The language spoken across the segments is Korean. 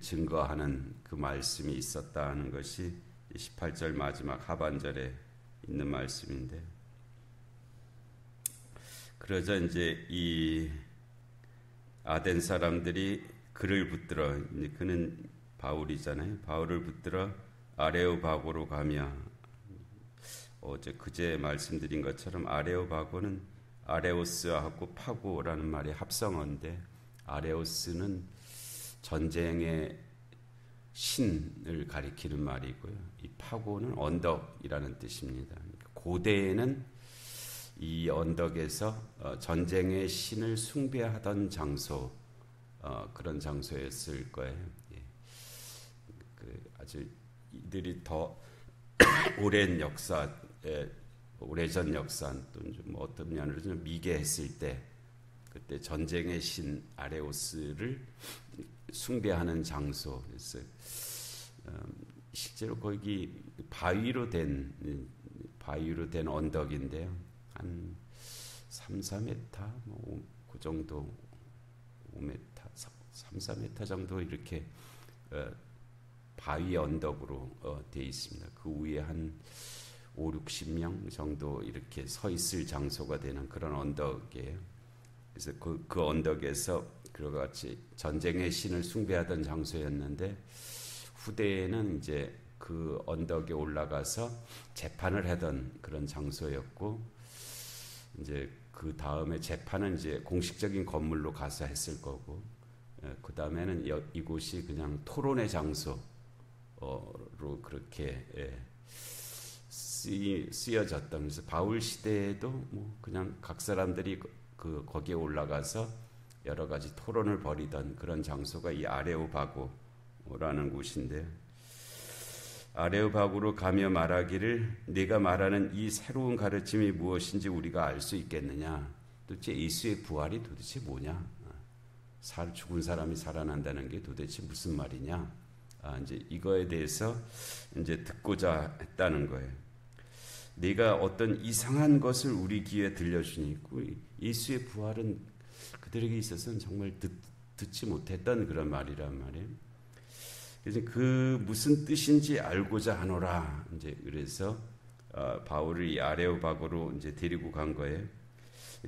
증거하는 그 말씀이 있었다는 것이 18절 마지막 하반절에 있는 말씀인데, 그러자 이제 이 아덴 사람들이 그를 붙들어, 그는 바울이잖아요. 바울을 붙들어 아레오바고로 가며, 그제 말씀드린 것처럼 아레오바고는 아레오스하고 파고라는 말이 합성어인데, 아레오스는 전쟁의 신을 가리키는 말이고요. 이 파고는 언덕이라는 뜻입니다. 고대에는 이 언덕에서 전쟁의 신을 숭배하던 장소, 그런 장소였을 거예요. 예. 아주 이들이 더 오랜 역사에, 오래전 역사, 또는 좀 어떤 면으로 좀 미개했을 때, 그때 전쟁의 신 아레오스를 숭배하는 장소. 그래서 실제로 거기 바위로 된 언덕인데요. 한 3-4m, 그 정도, 5m, 3-4m 정도 이렇게 바위 언덕으로 되어 있습니다. 그 위에 한 5-60명 정도 이렇게 서 있을 장소가 되는 그런 언덕이에요. 그래서 그 언덕에서 그와 같이 전쟁의 신을 숭배하던 장소였는데, 후대에는 이제 그 언덕에 올라가서 재판을 하던 그런 장소였고, 이제 그 다음에 재판은 이제 공식적인 건물로 가서 했을 거고, 그 다음에는 이곳이 그냥 토론의 장소로 그렇게 쓰여졌던. 그래서 바울 시대에도 뭐 그냥 각 사람들이 거기에 올라가서 여러 가지 토론을 벌이던 그런 장소가 이 아레오바고라는 곳인데, 아레오바고로 가며 말하기를 네가 말하는 이 새로운 가르침이 무엇인지 우리가 알 수 있겠느냐. 도대체 예수의 부활이 도대체 뭐냐? 죽은 사람이 살아난다는 게 도대체 무슨 말이냐? 이제 이거에 대해서 이제 듣고자 했다는 거예요. 네가 어떤 이상한 것을 우리 귀에 들려주니, 예수의 부활은 그들에게 있어서는 정말 듣지 못했던 그런 말이란 말이에요. 그래서 그 무슨 뜻인지 알고자 하노라. 이제 그래서 바울을 이 아레오바고로 이제 데리고 간 거예요.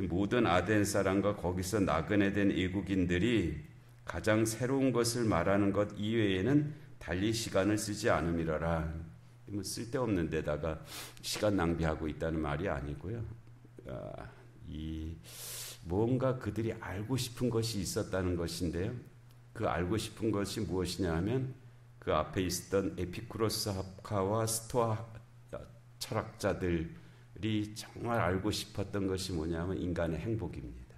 모든 아덴 사람과 거기서 나그네 된 애국인들이 가장 새로운 것을 말하는 것 이외에는 달리 시간을 쓰지 않음이라라. 뭐 쓸데없는 데다가 시간 낭비하고 있다는 말이 아니고요. 뭔가 그들이 알고 싶은 것이 있었다는 것인데요. 그 알고 싶은 것이 무엇이냐 하면, 그 앞에 있었던 에피쿠로스 학파와 스토아 철학자들이 정말 알고 싶었던 것이 뭐냐면 인간의 행복입니다.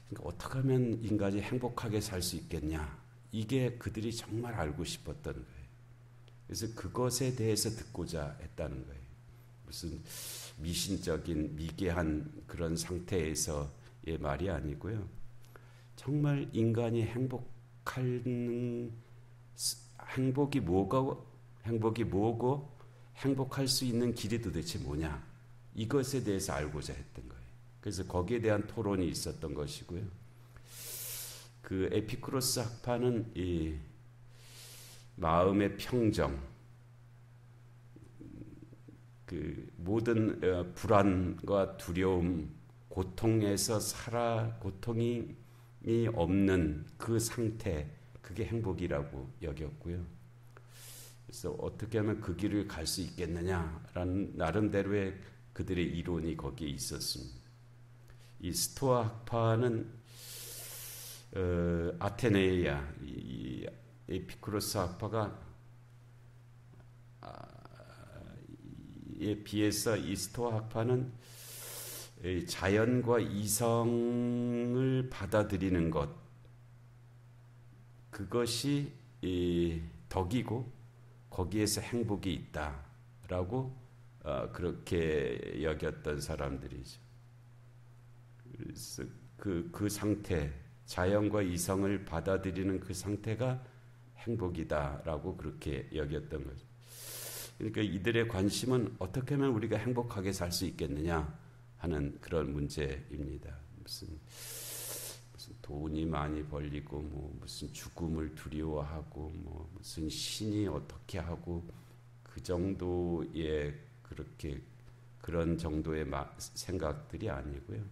그러니까 어떻게 하면 인간이 행복하게 살 수 있겠냐, 이게 그들이 정말 알고 싶었던 거예요. 그래서 그것에 대해서 듣고자 했다는 거예요. 무슨 미신적인 미개한 그런 상태에서의 말이 아니고요. 정말 인간이 행복이 뭐고 행복할 수 있는 길이 도대체 뭐냐, 이것에 대해서 알고자 했던 거예요. 그래서 거기에 대한 토론이 있었던 것이고요. 그 에피쿠로스 학파는 이 마음의 평정, 그 모든 불안과 두려움, 고통에서 고통이 없는 그 상태, 그게 행복이라고 여겼고요. 그래서 어떻게 하면 그 길을 갈 수 있겠느냐라는 나름대로의 그들의 이론이 거기에 있었습니다. 이 스토아 학파는 아테네이아, 이 에피쿠로스 학파가 에 비해서 이 스토아 학파는 자연과 이성을 받아들이는 것, 그것이 덕이고 거기에서 행복이 있다라고 그렇게 여겼던 사람들이죠. 그래서 그 상태, 자연과 이성을 받아들이는 그 상태가 행복이다라고 그렇게 여겼던 거죠. 그러니까 이들의 관심은 어떻게 하면 우리가 행복하게 살 수 있겠느냐 하는 그런 문제입니다. 무슨 돈이 많이 벌리고 뭐 무슨 죽음을 두려워하고 뭐 무슨 신이 어떻게 하고 그 정도의 그렇게 그런 정도의 생각들이 아니고요.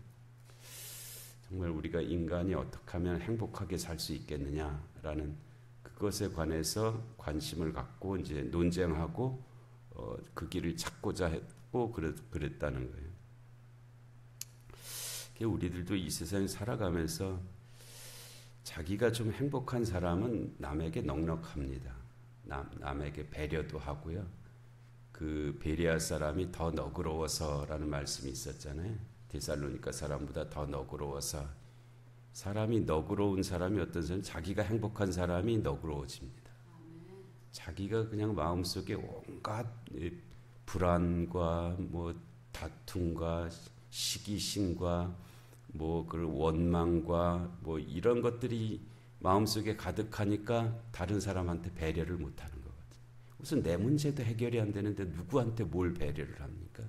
정말 우리가 인간이 어떻게 하면 행복하게 살 수 있겠느냐라는 그것에 관해서 관심을 갖고 이제 논쟁하고 그 길을 찾고자 했고 그랬다는 거예요. 우리들도 이 세상에 살아가면서 자기가 좀 행복한 사람은 남에게 넉넉합니다. 남에게 배려도 하고요. 그 베레아 사람이 더 너그러워서라는 말씀이 있었잖아요. 데살로니가 사람보다 더 너그러워서. 사람이 너그러운 사람이 어떤 사람? 자기가 행복한 사람이 너그러워집니다. 자기가 그냥 마음속에 온갖 불안과 뭐 다툼과 시기심과 뭐 그 원망과 뭐 이런 것들이 마음속에 가득하니까 다른 사람한테 배려를 못하는 거거든요. 우선 내 문제도 해결이 안 되는데 누구한테 뭘 배려를 합니까?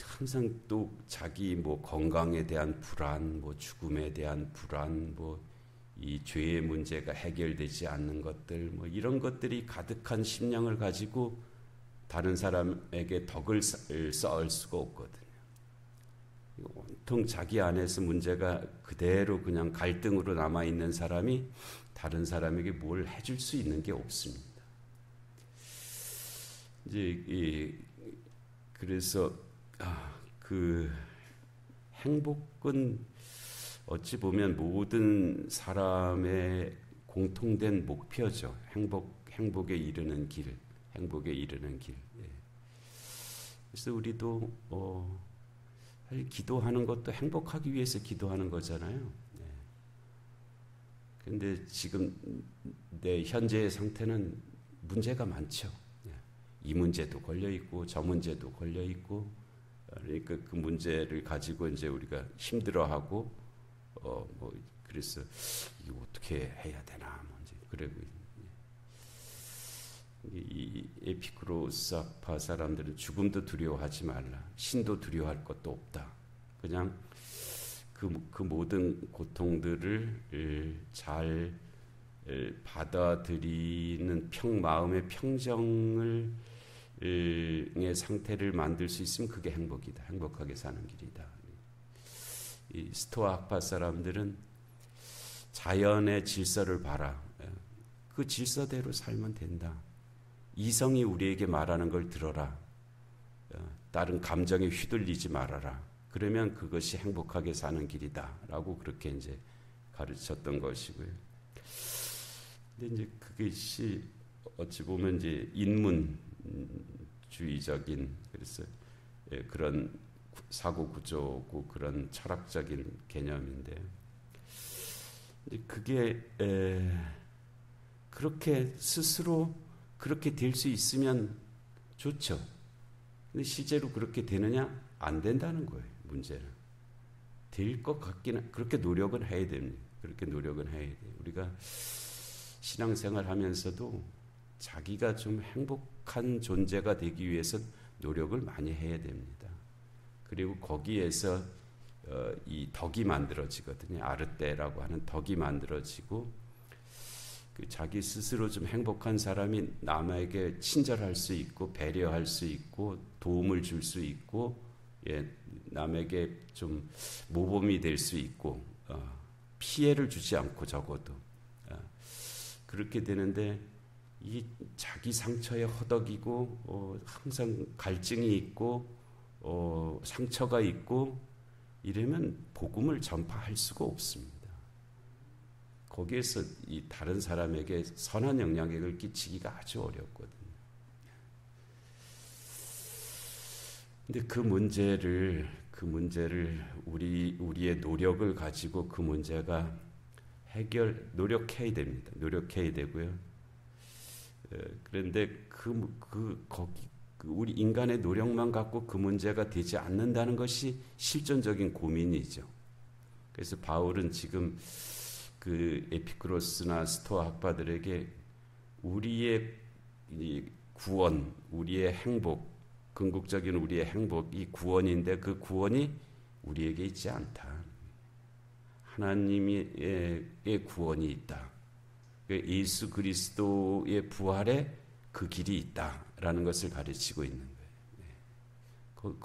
항상 또 자기 뭐 건강에 대한 불안, 뭐 죽음에 대한 불안, 뭐 이 죄의 문제가 해결되지 않는 것들, 뭐 이런 것들이 가득한 심령을 가지고 다른 사람에게 덕을 쌓을 수가 없거든요. 온통 자기 안에서 문제가 그대로 그냥 갈등으로 남아있는 사람이 다른 사람에게 뭘 해줄 수 있는 게 없습니다. 이제 그래서 그 행복은 어찌 보면 모든 사람의 공통된 목표죠. 행복에 이르는 길, 행복에 이르는 길. 그래서 우리도 기도하는 것도 행복하기 위해서 기도하는 거잖아요. 그런데 지금 내 현재의 상태는 문제가 많죠. 이 문제도 걸려 있고 저 문제도 걸려 있고, 그러니까 그 문제를 가지고 이제 우리가 힘들어하고 뭐 그래서 이거 어떻게 해야 되나 뭐 이제 그러고 이 에피쿠로스파 사람들은 죽음도 두려워하지 말라, 신도 두려워할 것도 없다. 그냥 그 모든 고통들을 잘 받아들이는 마음의 평정을 의 상태를 만들 수 있으면 그게 행복이다. 행복하게 사는 길이다. 이 스토아 학파 사람들은 자연의 질서를 봐라. 그 질서대로 살면 된다. 이성이 우리에게 말하는 걸 들어라. 다른 감정에 휘둘리지 말아라. 그러면 그것이 행복하게 사는 길이다라고 그렇게 이제 가르쳤던 것이고요. 근데 이제 그것이 어찌 보면 이제 인문주의적인 그래서 그런 사고 구조고 그런 철학적인 개념인데, 이제 그게 그렇게 스스로 그렇게 될 수 있으면 좋죠. 근데 실제로 그렇게 되느냐? 안 된다는 거예요. 문제는 될 것 같기는, 그렇게 노력은 해야 됩니다. 그렇게 노력은 해야 돼요. 우리가 신앙생활 하면서도 자기가 좀 행복한 존재가 되기 위해서 노력을 많이 해야 됩니다. 그리고 거기에서 이 덕이 만들어지거든요. 아르떼라고 하는 덕이 만들어지고, 그 자기 스스로 좀 행복한 사람이 남에게 친절할 수 있고 배려할 수 있고 도움을 줄 수 있고, 남에게 좀 모범이 될 수 있고 피해를 주지 않고 적어도 그렇게 되는데, 이 자기 상처에 허덕이고 항상 갈증이 있고 상처가 있고 이러면 복음을 전파할 수가 없습니다. 거기에서 이 다른 사람에게 선한 영향력을 끼치기가 아주 어렵거든요. 근데 그 문제를 우리의 노력을 가지고 그 문제가 노력해야 됩니다. 노력해야 되고요. 그런데 우리 인간의 노력만 갖고 그 문제가 되지 않는다는 것이 실존적인 고민이죠. 그래서 바울은 지금 그 에피쿠로스나 스토아 학파들에게 우리의 구원, 우리의 행복, 궁극적인 우리의 행복이 구원인데 그 구원이 우리에게 있지 않다. 하나님의 구원이 있다. 예수 그리스도의 부활에 그 길이 있다라는 것을 가르치고 있는 거예요.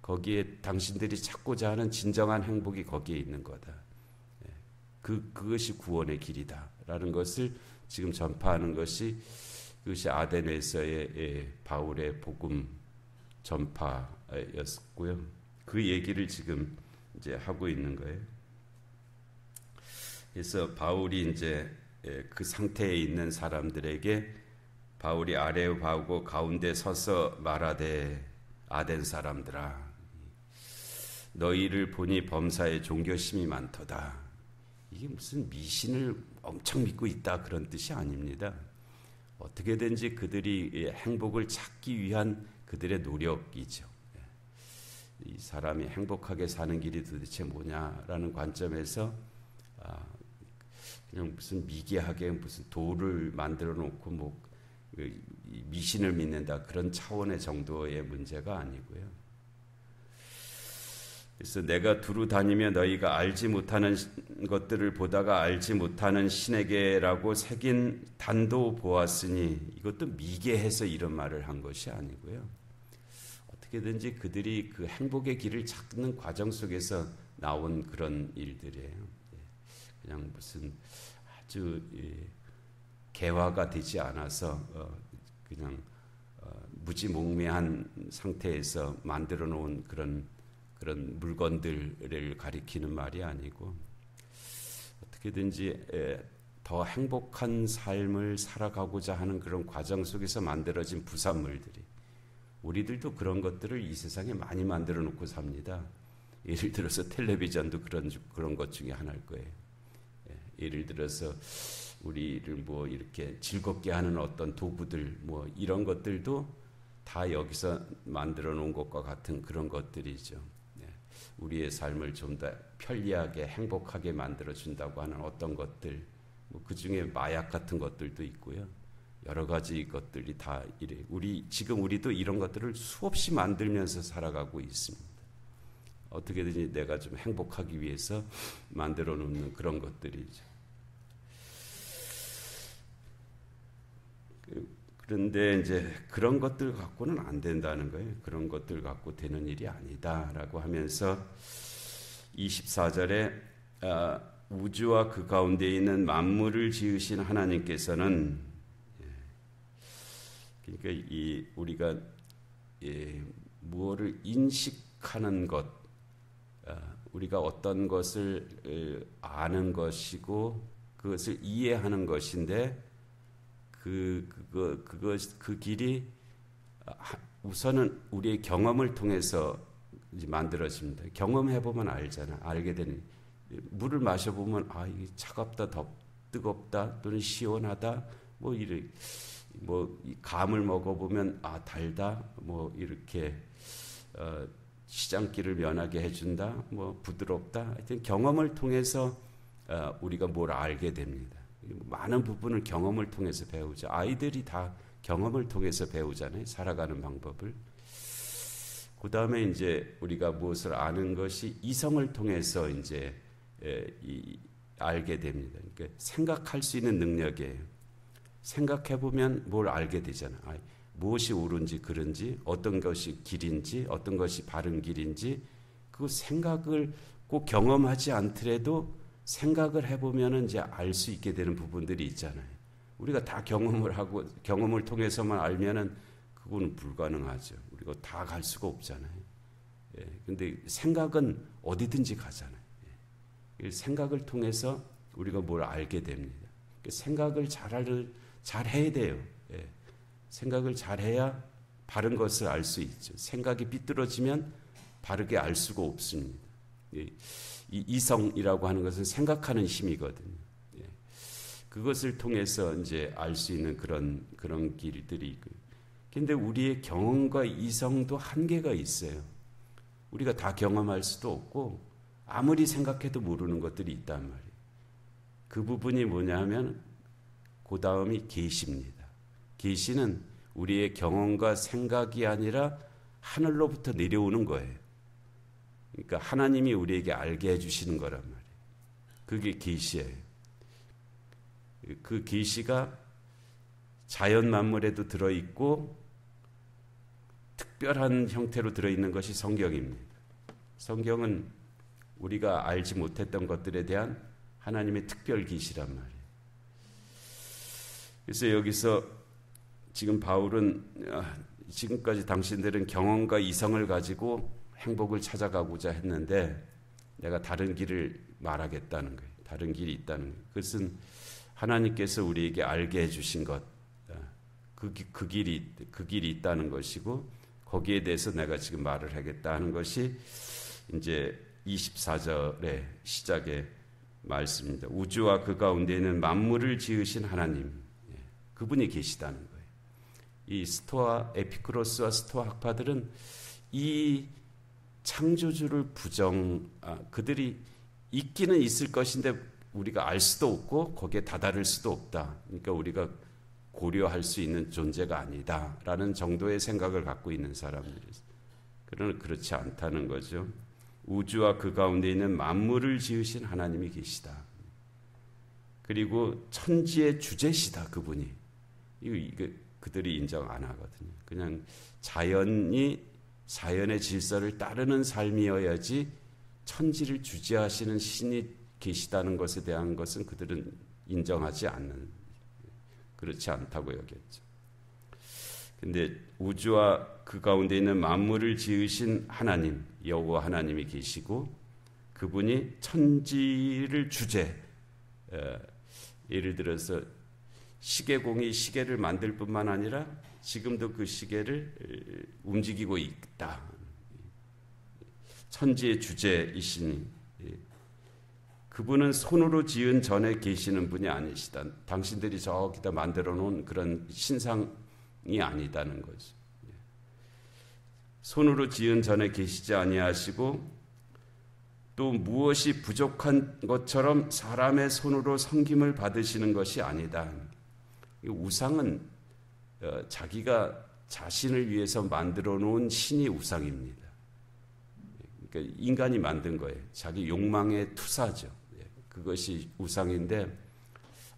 거기에 당신들이 찾고자 하는 진정한 행복이 거기에 있는 거다. 그것이 구원의 길이다라는 것을 지금 전파하는 것이 그것이 아데네에서의 바울의 복음 전파였고요. 그 얘기를 지금 이제 하고 있는 거예요. 그래서 바울이 이제 그 상태에 있는 사람들에게 바울이 아레오파고 가운데 서서 말하되 아덴 사람들아 너희를 보니 범사에 종교심이 많도다. 이게 무슨 미신을 엄청 믿고 있다 그런 뜻이 아닙니다. 어떻게든지 그들이 행복을 찾기 위한 그들의 노력이죠. 이 사람이 행복하게 사는 길이 도대체 뭐냐라는 관점에서 그냥 무슨 미개하게 무슨 도를 만들어 놓고 뭐 미신을 믿는다 그런 차원의 정도의 문제가 아니고요. 그래서 내가 두루 다니며 너희가 알지 못하는 것들을 보다가 알지 못하는 신에게라고 새긴 단도 보았으니 이것도 미개해서 이런 말을 한 것이 아니고요. 어떻게든지 그들이 그 행복의 길을 찾는 과정 속에서 나온 그런 일들이에요. 그냥 무슨 아주 개화가 되지 않아서 그냥 무지몽매한 상태에서 만들어 놓은 그런 물건들을 가리키는 말이 아니고 어떻게든지 더 행복한 삶을 살아가고자 하는 그런 과정 속에서 만들어진 부산물들이 우리들도 그런 것들을 이 세상에 많이 만들어 놓고 삽니다. 예를 들어서 텔레비전도 그런 것 중에 하나일 거예요. 예를 들어서 우리를 뭐 이렇게 즐겁게 하는 어떤 도구들 뭐 이런 것들도 다 여기서 만들어 놓은 것과 같은 그런 것들이죠. 우리의 삶을 좀 더 편리하게 행복하게 만들어 준다고 하는 어떤 것들 뭐 그중에 마약 같은 것들도 있고요. 여러 가지 것들이 다 이래. 우리도 이런 것들을 수없이 만들면서 살아가고 있습니다. 어떻게든지 내가 좀 행복하기 위해서 만들어 놓는 그런 것들이죠. 그런데 이제 그런 것들 갖고는 안 된다는 거예요. 그런 것들 갖고 되는 일이 아니다라고 하면서 24절에 우주와 그 가운데 있는 만물을 지으신 하나님께서는 그러니까 우리가 무엇을 인식하는 것, 우리가 어떤 것을 아는 것이고 그것을 이해하는 것인데 그 길이 우선은 우리의 경험을 통해서 이제 만들어집니다. 경험해보면 알잖아. 알게 되는 물을 마셔보면 이게 차갑다, 뜨겁다, 또는 시원하다, 뭐 감을 먹어보면 달다, 뭐 이렇게 시장기를 면하게 해준다, 뭐 부드럽다. 하여튼 경험을 통해서 우리가 뭘 알게 됩니다. 많은 부분을 경험을 통해서 배우죠. 아이들이 다 경험을 통해서 배우잖아요. 살아가는 방법을. 그 다음에 이제 우리가 무엇을 아는 것이 이성을 통해서 이제 알게 됩니다. 그러니까 생각할 수 있는 능력이에요. 생각해 보면 뭘 알게 되잖아요. 무엇이 옳은지 그른지, 어떤 것이 길인지, 어떤 것이 바른 길인지, 그 생각을 꼭 경험하지 않더라도 생각을 해보면 이제 알 수 있게 되는 부분들이 있잖아요. 우리가 다 경험을 하고 경험을 통해서만 알면은 그거는 불가능하죠. 우리가 다 갈 수가 없잖아요. 근데 생각은 어디든지 가잖아요. 생각을 통해서 우리가 뭘 알게 됩니다. 생각을 잘 해야 돼요. 생각을 잘 해야 바른 것을 알 수 있죠. 생각이 삐뚤어지면 바르게 알 수가 없습니다. 이 이성이라고 하는 것은 생각하는 힘이거든요. 그것을 통해서 이제 알 수 있는 그런 길들이 있고요. 근데 우리의 경험과 이성도 한계가 있어요. 우리가 다 경험할 수도 없고 아무리 생각해도 모르는 것들이 있단 말이에요. 그 부분이 뭐냐면 그 다음이 계시입니다. 계시는 우리의 경험과 생각이 아니라 하늘로부터 내려오는 거예요. 그러니까 하나님이 우리에게 알게 해주시는 거란 말이에요. 그게 계시예요. 그 계시가 자연 만물에도 들어있고 특별한 형태로 들어있는 것이 성경입니다. 성경은 우리가 알지 못했던 것들에 대한 하나님의 특별 계시란 말이에요. 그래서 여기서 지금 바울은 지금까지 당신들은 경험과 이성을 가지고 행복을 찾아가고자 했는데 내가 다른 길을 말하겠다는 거예요. 다른 길이 있다는 거예요. 그것은 하나님께서 우리에게 알게 해주신 것, 그 길이 있다는 것이고 거기에 대해서 내가 지금 말을 하겠다 하는 것이 이제 24절의 시작의 말씀입니다. 우주와 그 가운데 있는 만물을 지으신 하나님, 그분이 계시다는 거예요. 이 스토아 에피쿠로스와 스토아 학파들은 이 창조주를 그들이 있기는 있을 것인데 우리가 알 수도 없고 거기에 다다를 수도 없다. 그러니까 우리가 고려할 수 있는 존재가 아니다라는 정도의 생각을 갖고 있는 사람들이에요. 그러나 그렇지 않다는 거죠. 우주와 그 가운데 있는 만물을 지으신 하나님이 계시다. 그리고 천지의 주제시다, 그분이. 이거 그들이 인정 안 하거든요. 그냥 자연의 질서를 따르는 삶이어야지 천지를 주재하시는 신이 계시다는 것에 대한 것은 그들은 인정하지 않는, 그렇지 않다고 여겼죠. 근데 우주와 그 가운데 있는 만물을 지으신 하나님, 여호와 하나님이 계시고 그분이 천지를 예를 들어서 시계공이 시계를 만들 뿐만 아니라 지금도 그 시계를 움직이고 있다. 천지의 주제이시니 그분은 손으로 지은 전에 계시는 분이 아니시다. 당신들이 저기다 만들어 놓은 그런 신상이 아니다는 거죠. 손으로 지은 전에 계시지 아니하시고 또 무엇이 부족한 것처럼 사람의 손으로 섬김을 받으시는 것이 아니다. 우상은 자기가 자신을 위해서 만들어 놓은 신이 우상입니다. 그러니까 인간이 만든 거예요. 자기 욕망의 투사죠. 그것이 우상인데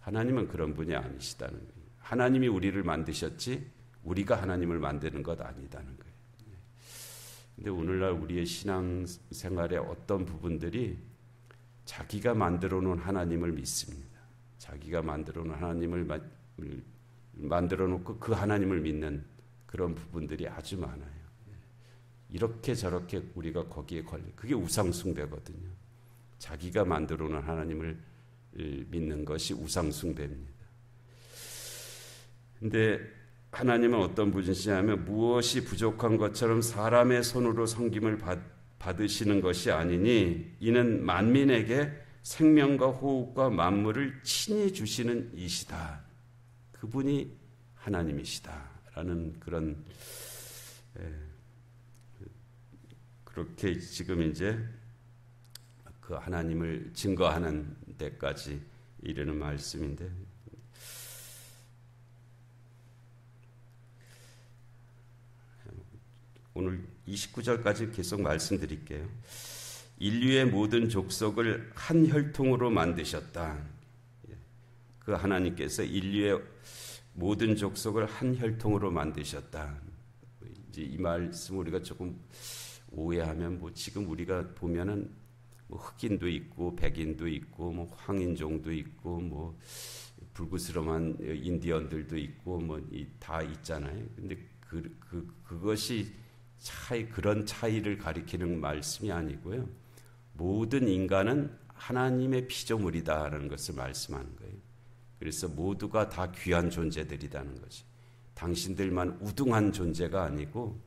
하나님은 그런 분이 아니시다는 거예요. 하나님이 우리를 만드셨지 우리가 하나님을 만드는 것 아니다는 거예요. 근데 오늘날 우리의 신앙생활의 어떤 부분들이 자기가 만들어 놓은 하나님을 믿습니다. 자기가 만들어 놓은 하나님을 만들어 놓고 그 하나님을 믿는 그런 부분들이 아주 많아요. 이렇게 저렇게 우리가 거기에 그게 우상숭배거든요. 자기가 만들어 놓은 하나님을 믿는 것이 우상숭배입니다. 근데 하나님은 어떤 분이시냐면 무엇이 부족한 것처럼 사람의 손으로 섬김을 받으시는 것이 아니니 이는 만민에게 생명과 호흡과 만물을 친히 주시는 이시다. 그분이 하나님이시다라는 그런 그렇게 지금 이제 그 하나님을 증거하는 데까지 이르는 말씀인데 오늘 29절까지 계속 말씀드릴게요. 인류의 모든 족속을 한 혈통으로 만드셨다. 그 하나님께서 인류의 모든 족속을 한 혈통으로 만드셨다. 이제 이 말씀 우리가 조금 오해하면 지금 우리가 보면은 흑인도 있고 백인도 있고 황인종도 있고 불구스름한 인디언들도 있고 다 있잖아요. 근데 그것이 그런 차이를 가리키는 말씀이 아니고요. 모든 인간은 하나님의 피조물이다라는 것을 말씀하는 거예요. 그래서 모두가 다 귀한 존재들이라는 거지. 당신들만 우등한 존재가 아니고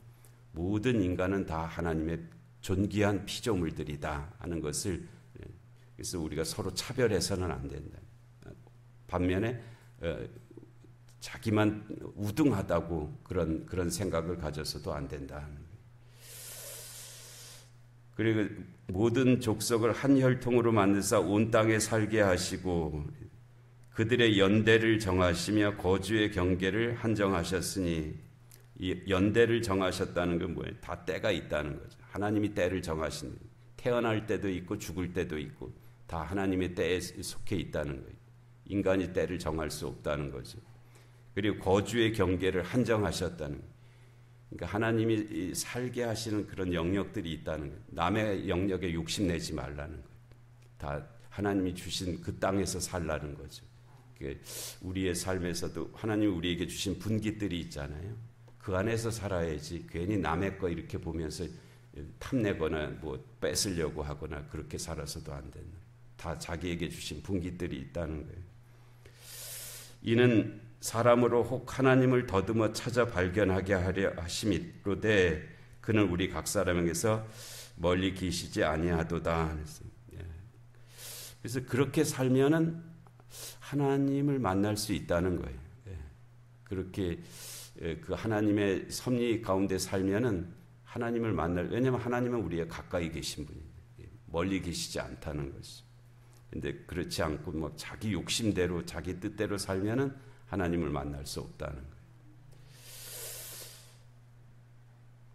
모든 인간은 다 하나님의 존귀한 피조물들이다 하는 것을, 그래서 우리가 서로 차별해서는 안 된다. 반면에 자기만 우등하다고 그런 생각을 가져서도 안 된다. 그리고 모든 족속을 한 혈통으로 만드사 온 땅에 살게 하시고 그들의 연대를 정하시며 거주의 경계를 한정하셨으니 이 연대를 정하셨다는 건 뭐예요? 다 때가 있다는 거죠. 하나님이 때를 정하신, 태어날 때도 있고 죽을 때도 있고 다 하나님의 때에 속해 있다는 거예요. 인간이 때를 정할 수 없다는 거죠. 그리고 거주의 경계를 한정하셨다는 거예요. 그러니까 하나님이 살게 하시는 그런 영역들이 있다는 거예요. 남의 영역에 욕심내지 말라는 거예요. 다 하나님이 주신 그 땅에서 살라는 거죠. 우리의 삶에서도 하나님이 우리에게 주신 분깃들이 있잖아요. 그 안에서 살아야지 괜히 남의 거 이렇게 보면서 탐내거나 뭐 뺏으려고 하거나 그렇게 살아서도 안 된다. 다 자기에게 주신 분깃들이 있다는 거예요. 이는 사람으로 혹 하나님을 더듬어 찾아 발견하게 하려 하심이로되 그는 우리 각 사람에게서 멀리 계시지 아니하도다. 그래서 그렇게 살면은 하나님을 만날 수 있다는 거예요. 그렇게 그 하나님의 섭리 가운데 살면은 하나님을 왜냐하면 하나님은 우리의 가까이 계신 분이에요. 멀리 계시지 않다는 것이죠. 근데 그렇지 않고 뭐 자기 욕심대로 자기 뜻대로 살면은 하나님을 만날 수 없다는 거예요.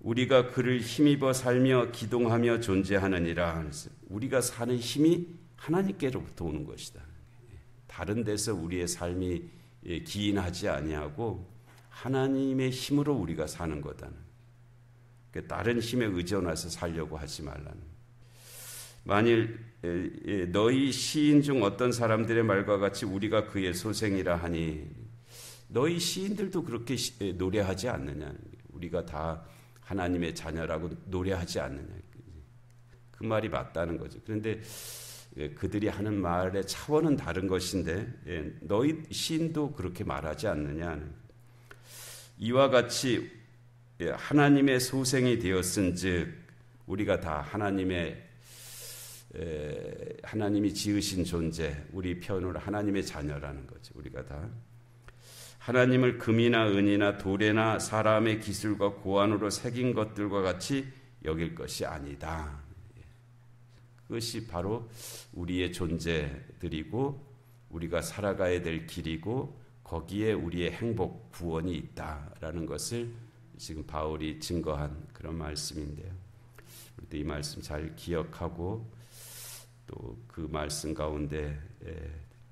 우리가 그를 힘입어 살며 기동하며 존재하느니라. 우리가 사는 힘이 하나님께로부터 오는 것이다. 다른 데서 우리의 삶이 기인하지 아니하고 하나님의 힘으로 우리가 사는 거다. 다른 힘에 의존해서 살려고 하지 말라는. 만일 너희 시인 중 어떤 사람들의 말과 같이 우리가 그의 소생이라 하니 너희 시인들도 그렇게 노래하지 않느냐. 우리가 다 하나님의 자녀라고 노래하지 않느냐. 그 말이 맞다는 거죠. 그런데 그들이 하는 말의 차원은 다른 것인데 너희 시인도 그렇게 말하지 않느냐. 이와 같이 하나님의 소생이 되었은즉 우리가 다 하나님이 지으신 존재, 우리 편으로 하나님의 자녀라는 거죠. 우리가 다 하나님을 금이나 은이나 돌에나 사람의 기술과 고안으로 새긴 것들과 같이 여길 것이 아니다. 그것이 바로 우리의 존재들이고 우리가 살아가야 될 길이고 거기에 우리의 행복, 구원이 있다라는 것을 지금 바울이 증거한 그런 말씀인데요. 우리도 이 말씀 잘 기억하고 또 그 말씀 가운데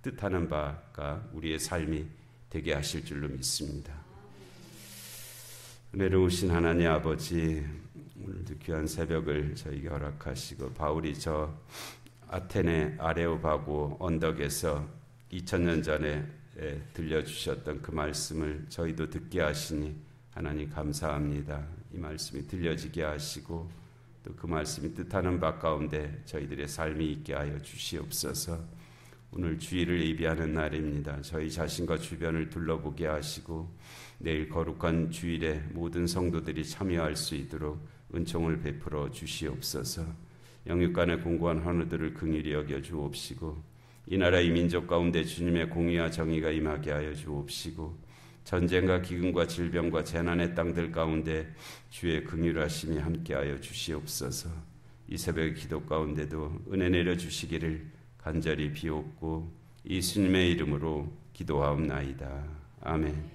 뜻하는 바가 우리의 삶이 되게 하실 줄로 믿습니다. 은혜로우신 하나님 아버지, 오늘도 귀한 새벽을 저에게 허락하시고 바울이 저 아테네 아레오바고 언덕에서 2000년 전에 들려주셨던 그 말씀을 저희도 듣게 하시니 하나님 감사합니다. 이 말씀이 들려지게 하시고 또 그 말씀이 뜻하는 바 가운데 저희들의 삶이 있게 하여 주시옵소서. 오늘 주일을 예비하는 날입니다. 저희 자신과 주변을 둘러보게 하시고 내일 거룩한 주일에 모든 성도들이 참여할 수 있도록 은총을 베풀어 주시옵소서. 영육 간의 공고한 환우들을 긍휼히 여겨 주옵시고 이 나라 이 민족 가운데 주님의 공의와 정의가 임하게 하여 주옵시고 전쟁과 기근과 질병과 재난의 땅들 가운데 주의 긍휼하심이 함께하여 주시옵소서. 이 새벽의 기도 가운데도 은혜 내려 주시기를 간절히 비옵고 예수님의 이름으로 기도하옵나이다. 아멘.